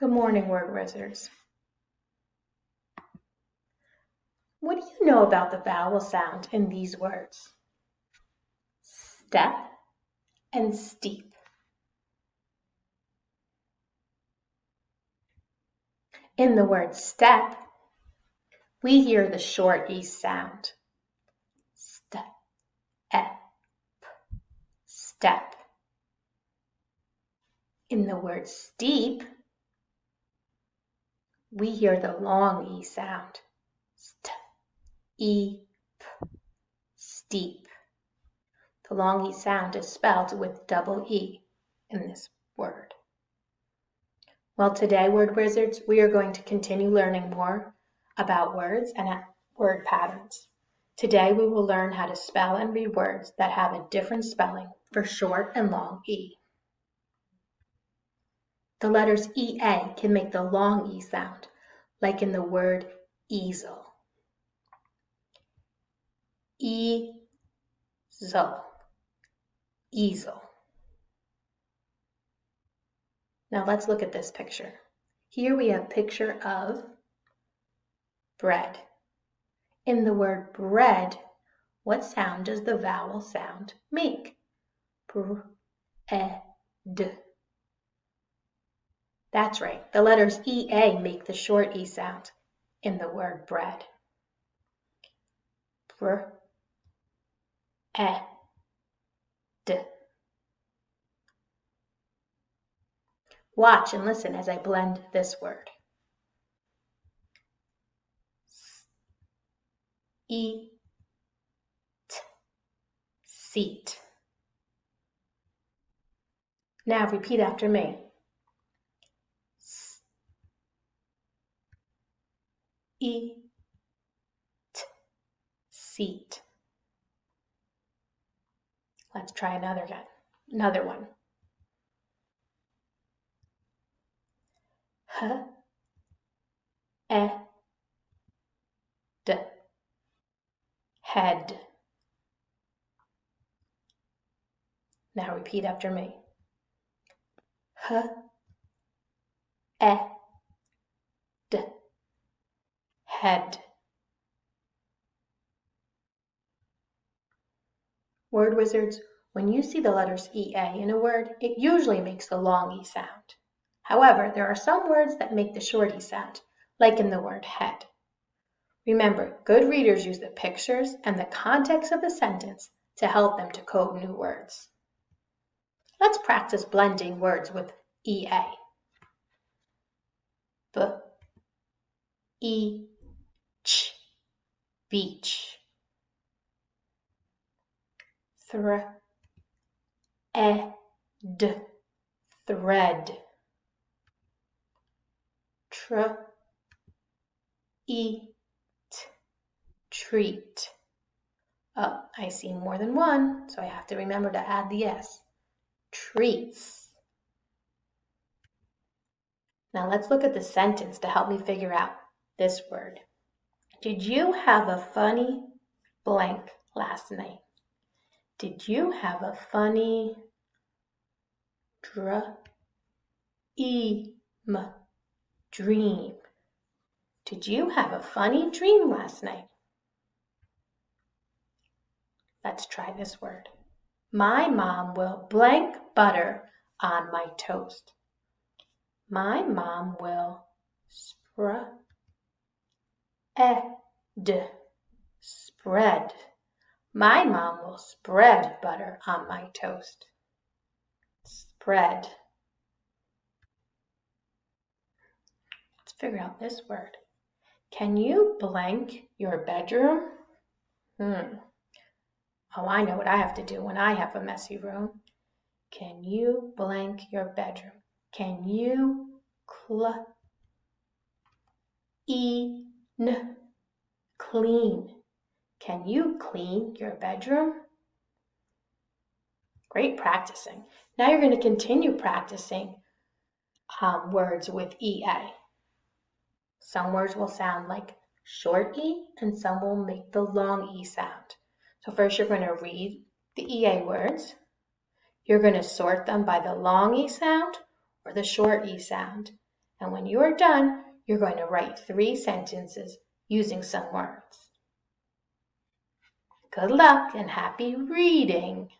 Good morning, word wizards. What do you know about the vowel sound in these words? Step and steep. In the word step, we hear the short E sound. Step, step. In the word steep, we hear the long E sound. Steep, steep. The long E sound is spelled with double E in this word. Well, today, word wizards, we are going to continue learning more about words and word patterns. Today, we will learn how to spell and read words that have a different spelling for short and long E. The letters EA can make the long E sound, like in the word easel. Easel, easel. Now let's look at this picture. Here we have a picture of bread. In the word bread, what sound does the vowel sound make? Bread. That's right. The letters EA make the short E sound in the word bread. Bread. Watch and listen as I blend this word. Eat, seat. Now repeat after me. Eat, seat. Let's try another one. Head. Now repeat after me. Head. Word wizards, when you see the letters EA in a word, it usually makes the long E sound. However, there are some words that make the short E sound, like in the word head. Remember, good readers use the pictures and the context of the sentence to help them to code new words. Let's practice blending words with EA. Beach. Thread. Thread. Treat. Oh, I see more than one, so I have to remember to add the S. Treats. Now let's look at the sentence to help me figure out this word. Did you have a funny blank last night? Did you have a funny dream? Did you have a funny dream last night? Let's try this word. My mom will blank butter on my toast. My mom will spread. My mom will spread butter on my toast. Spread. Let's figure out this word. Can you blank your bedroom? Oh, I know what I have to do when I have a messy room. Can you blank your bedroom? Can you clean? Can you clean your bedroom? Great practicing. Now you're going to continue practicing words with EA. Some words will sound like short E and some will make the long E sound. So first you're going to read the EA words. You're going to sort them by the long E sound or the short E sound. And when you are done, you're going to write 3 sentences using some words. Good luck and happy reading!